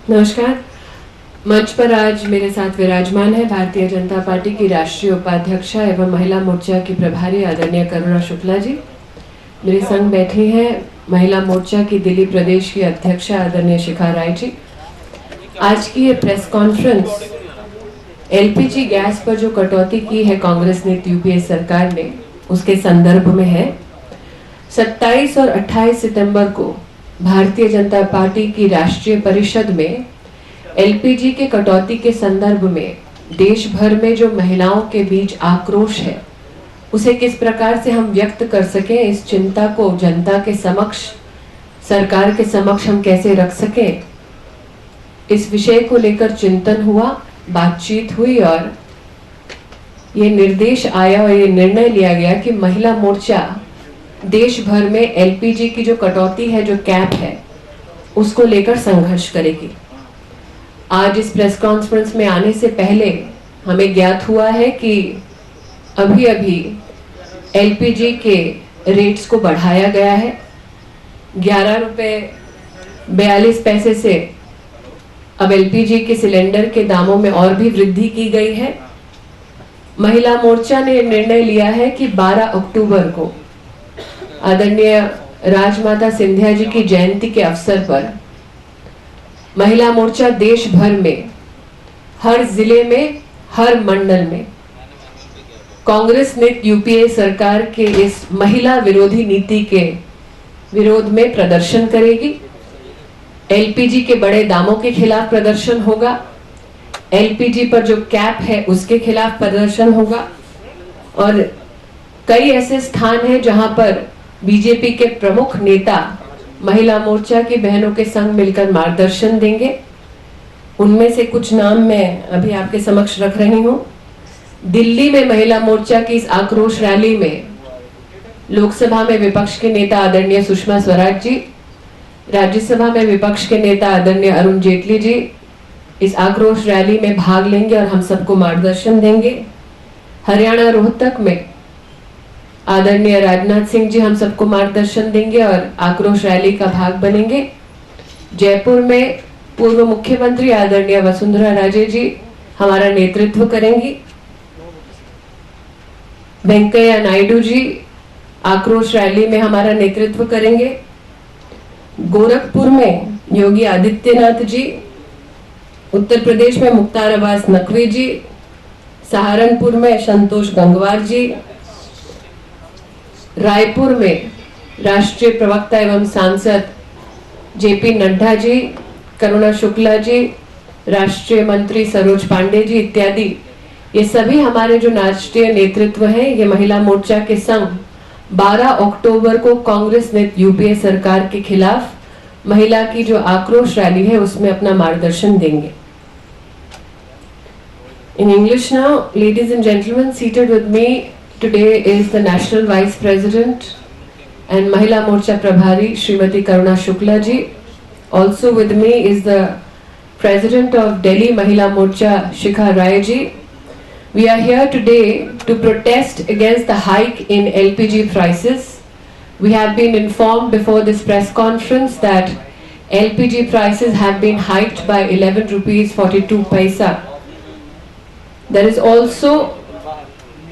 नमस्कार। मंच पर आज मेरे साथ विराजमान है भारतीय जनता पार्टी की राष्ट्रीय उपाध्यक्षा एवं महिला मोर्चा की प्रभारी आदरणीय करुणा शुक्ला जी। मेरे संग बैठी हैं महिला मोर्चा की दिल्ली प्रदेश की अध्यक्षा आदरणीय शिखा राय जी। आज की ये प्रेस कॉन्फ्रेंस एलपीजी गैस पर जो कटौती की है कांग्रेस ने यूपीए सरकार ने, उसके संदर्भ में है। 27 और 28 सितंबर को भारतीय जनता पार्टी की राष्ट्रीय परिषद में एलपीजी के कटौती के संदर्भ में देश भर में जो महिलाओं के बीच आक्रोश है, उसे किस प्रकार से हम व्यक्त कर सकें, इस चिंता को जनता के समक्ष, सरकार के समक्ष हम कैसे रख सकें, इस विषय को लेकर चिंतन हुआ, बातचीत हुई और ये निर्देश आया और ये निर्णय लिया गया कि महिला मोर्चा देश भर में एलपीजी की जो कटौती है, जो कैप है, उसको लेकर संघर्ष करेगी। आज इस प्रेस कॉन्फ्रेंस में आने से पहले हमें ज्ञात हुआ है कि अभी अभी एलपीजी के रेट्स को बढ़ाया गया है। 11 रुपए 42 पैसे से अब एलपीजी के सिलेंडर के दामों में और भी वृद्धि की गई है। महिला मोर्चा ने निर्णय लिया है कि 12 अक्टूबर को आदरणीय राजमाता सिंधिया जी की जयंती के अवसर पर महिला मोर्चा देश भर में, हर जिले में, हर मंडल में कांग्रेस ने यूपीए सरकार के इस महिला विरोधी नीति के विरोध में प्रदर्शन करेगी। एलपीजी के बड़े दामों के खिलाफ प्रदर्शन होगा, एलपीजी पर जो कैप है उसके खिलाफ प्रदर्शन होगा और कई ऐसे स्थान हैं जहां पर बीजेपी के प्रमुख नेता महिला मोर्चा की बहनों के संग मिलकर मार्गदर्शन देंगे। उनमें से कुछ नाम मैं अभी आपके समक्ष रख रही हूं। दिल्ली में महिला मोर्चा की इस आक्रोश रैली में लोकसभा में विपक्ष के नेता आदरणीय सुषमा स्वराज जी, राज्यसभा में विपक्ष के नेता आदरणीय अरुण जेटली जी इस आक्रोश रैली में भाग लेंगे और हम सबको मार्गदर्शन देंगे। हरियाणा रोहतक में आदरणीय राजनाथ सिंह जी हम सबको मार्गदर्शन देंगे और आक्रोश रैली का भाग बनेंगे। जयपुर में पूर्व मुख्यमंत्री आदरणीय वसुंधरा राजे जी हमारा नेतृत्व करेंगी। वेंकैया नायडू जी आक्रोश रैली में हमारा नेतृत्व करेंगे। गोरखपुर में योगी आदित्यनाथ जी, उत्तर प्रदेश में मुख्तार अब्बास नकवी जी, सहारनपुर में संतोष गंगवार जी, रायपुर में राष्ट्रीय प्रवक्ता एवं सांसद जेपी नड्डा जी, करुणा शुक्ला जी, राष्ट्रीय मंत्री सरोज पांडे जी इत्यादि, ये सभी हमारे जो राष्ट्रीय नेतृत्व है, ये महिला मोर्चा के संग 12 अक्टूबर को कांग्रेस ने यूपीए सरकार के खिलाफ महिला की जो आक्रोश रैली है उसमें अपना मार्गदर्शन देंगे। In English now, ladies and gentlemen, seated with me today is the National Vice President and Mahila Morcha Prabhari Srimati Karuna Shukla ji. Also with me is the President of Delhi Mahila Morcha Shikha Rai ji. We are here today to protest against the hike in LPG prices. We have been informed before this press conference that LPG prices have been hiked by 11 rupees 42 paisa. There is also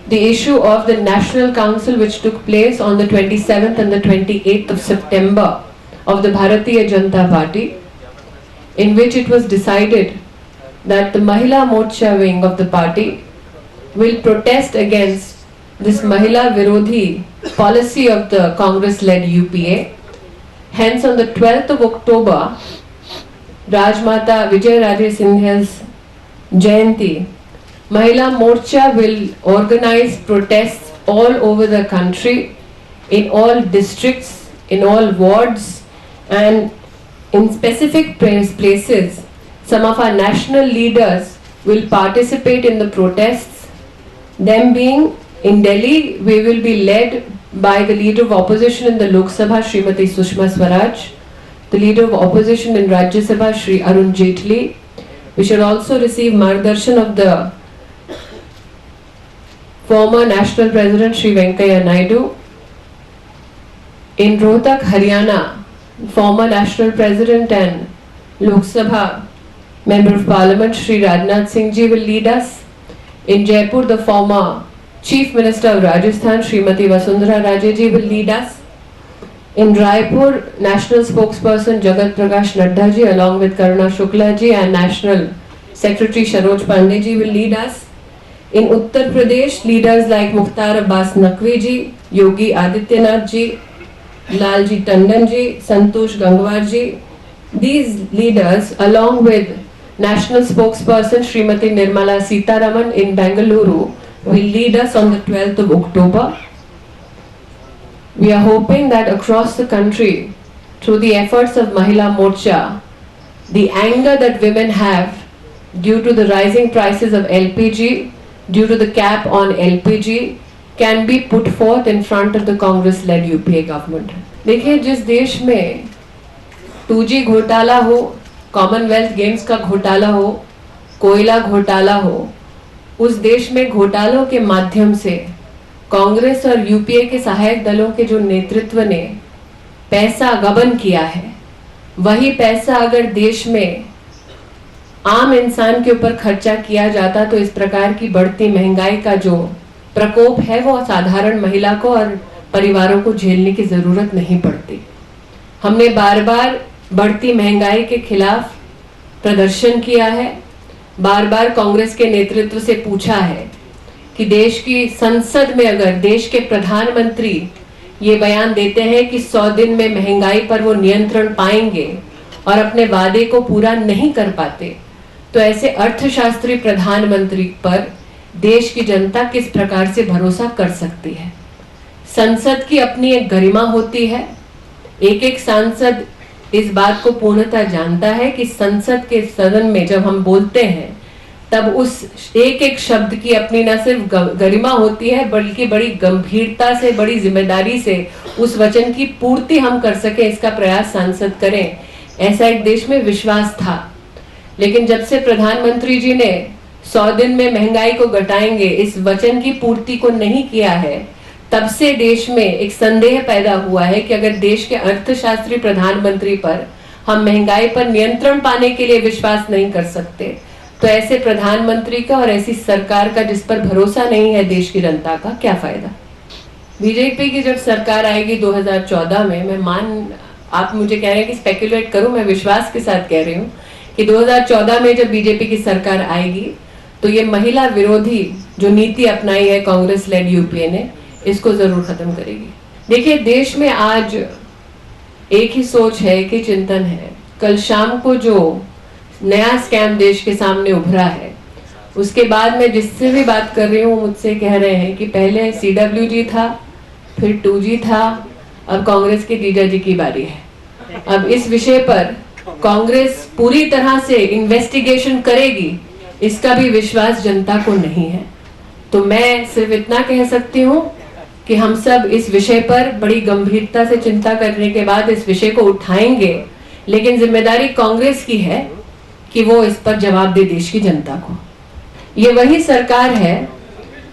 the issue of the National Council which took place on the 27th and the 28th of September of the Bharatiya Janata Party, in which it was decided that the Mahila Morcha wing of the party will protest against this Mahila Virodhi policy of the Congress-led UPA. Hence, on the 12th of October, Rajmata Vijayaraje Scindia's Jayanti, Mahila Morcha will organize protests all over the country, in all districts, in all wards, and in specific places. Some of our national leaders will participate in the protests. Them being in Delhi, we will be led by the leader of opposition in the Lok Sabha, Srimati Sushma Swaraj, the leader of opposition in Rajya Sabha, Shri Arun Jetli. We shall also receive margdarshan of the former National President Shri Venkaiah Naidu. In Rohtak, Haryana, former National President and Lok Sabha Member of Parliament Shri Rajnath Singh ji will lead us. In Jaipur, the former Chief Minister of Rajasthan Srimati Vasundhara Raje ji will lead us. In Raipur, National Spokesperson Jagat Prakash Nadda ji along with Karuna Shukla ji and National Secretary Sharoj Pandey ji will lead us. In Uttar Pradesh, leaders like Mukhtar Abbas Naqvi ji, Yogi Adityanath ji, Lalji Tandon ji, Santosh Gangwar ji, these leaders along with National Spokesperson Srimati Nirmala Sitharaman in Bengaluru will lead us on the 12th of October. We are hoping that across the country, through the efforts of Mahila Morcha, the anger that women have due to the rising prices of LPG, due to the cap on LPG, can be put forth in front of the Congress-led UPA government. देखिए, जिस देश में 2G घोटाला हो, Commonwealth games का घोटाला हो, कोयला घोटाला हो, उस देश में घोटालों के माध्यम से कांग्रेस और यूपीए के सहायक दलों के जो नेतृत्व ने पैसा गबन किया है, वही पैसा अगर देश में आम इंसान के ऊपर खर्चा किया जाता तो इस प्रकार की बढ़ती महंगाई का जो प्रकोप है वो साधारण महिला को और परिवारों को झेलने की जरूरत नहीं पड़ती। हमने बार बार बढ़ती महंगाई के खिलाफ प्रदर्शन किया है, बार बार कांग्रेस के नेतृत्व से पूछा है कि देश की संसद में अगर देश के प्रधानमंत्री ये बयान देते हैं कि 100 दिन में महंगाई पर वो नियंत्रण पाएंगे और अपने वादे को पूरा नहीं कर पाते, तो ऐसे अर्थशास्त्री प्रधानमंत्री पर देश की जनता किस प्रकार से भरोसा कर सकती है। संसद की अपनी एक गरिमा होती है। एक एक सांसद इस बात को पूर्णतः जानता है कि संसद के सदन में जब हम बोलते हैं तब उस एक एक शब्द की अपनी न सिर्फ गरिमा होती है बल्कि बड़ी गंभीरता से, बड़ी जिम्मेदारी से उस वचन की पूर्ति हम कर सके, इसका प्रयास सांसद करें, ऐसा एक देश में विश्वास था। लेकिन जब से प्रधानमंत्री जी ने 100 दिन में महंगाई को घटाएंगे इस वचन की पूर्ति को नहीं किया है, तब से देश में एक संदेह पैदा हुआ है कि अगर देश के अर्थशास्त्री प्रधानमंत्री पर हम महंगाई पर नियंत्रण पाने के लिए विश्वास नहीं कर सकते, तो ऐसे प्रधानमंत्री का और ऐसी सरकार का जिस पर भरोसा नहीं है देश की जनता का, क्या फायदा। बीजेपी की जब सरकार आएगी 2014 में, आप मुझे कह रहे हैं कि स्पेकुलेट करूं, मैं विश्वास के साथ कह रही हूं कि 2014 में जब बीजेपी की सरकार आएगी तो ये महिला विरोधी जो नीति अपनाई है कांग्रेस लेड यूपीए ने, इसको जरूर खत्म करेगी। देखिए, देश में आज एक ही सोच है कि चिंतन है। कल शाम को जो नया स्कैम देश के सामने उभरा है, उसके बाद मैं जिससे भी बात कर रही हूँ मुझसे कह रहे हैं कि पहले CWG था, फिर 2G था, अब कांग्रेस के जीजा जी की बारी है। अब इस विषय पर कांग्रेस पूरी तरह से इन्वेस्टिगेशन करेगी, इसका भी विश्वास जनता को नहीं है। तो मैं सिर्फ इतना कह सकती हूँ कि हम सब इस विषय पर बड़ी गंभीरता से चिंता करने के बाद इस विषय को उठाएंगे, लेकिन जिम्मेदारी कांग्रेस की है कि वो इस पर जवाब दे देश की जनता को। ये वही सरकार है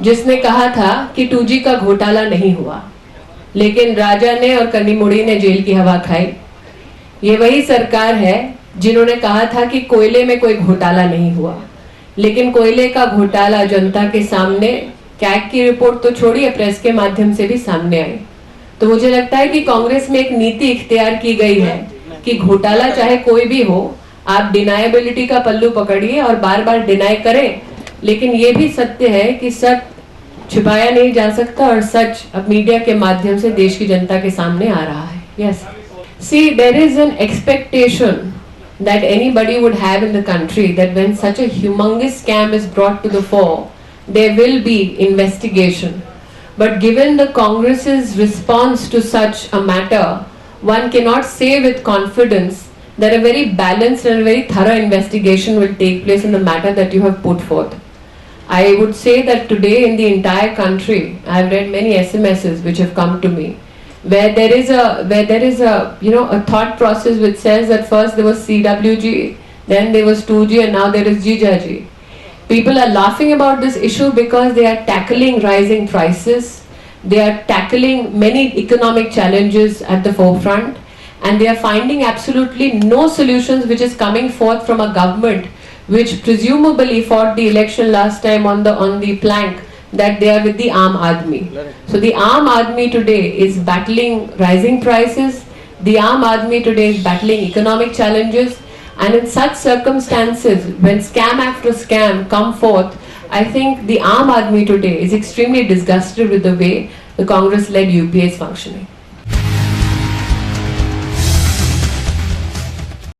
जिसने कहा था कि 2G का घोटाला नहीं हुआ, लेकिन राजा ने और कन्नीमुड़ी ने जेल की हवा खाई। ये वही सरकार है जिन्होंने कहा था कि कोयले में कोई घोटाला नहीं हुआ, लेकिन कोयले का घोटाला जनता के सामने, कैग की रिपोर्ट तो छोड़िए, प्रेस के माध्यम से भी सामने आई। तो मुझे लगता है कि कांग्रेस में एक नीति इख्तियार की गई है कि घोटाला चाहे कोई भी हो, आप डिनायबिलिटी का पल्लू पकड़िए और बार बार डिनाई करें, लेकिन ये भी सत्य है कि सच छिपाया नहीं जा सकता और सच अब मीडिया के माध्यम से देश की जनता के सामने आ रहा है। Yes, see there is an expectation that anybody would have in the country that when such a humongous scam is brought to the fore, there will be investigation. But given the Congress's response to such a matter, one cannot say with confidence that a very balanced and a very thorough investigation will take place in the matter that you have put forth. I would say that today in the entire country, I have read many SMSs which have come to me, where there is a a thought process which says that first there was CWG, then there was 2G, and now there is Jijaji. People are laughing about this issue because they are tackling rising prices, they are tackling many economic challenges at the forefront, and they are finding absolutely no solutions which is coming forth from a government which presumably fought the election last time on the plank that they are with the Aam Aadmi. So the Aam Aadmi today is battling rising prices, the Aam Aadmi today is battling economic challenges, and in such circumstances, when scam after scam come forth, I think the Aam Aadmi today is extremely disgusted with the way the Congress-led UPA is functioning.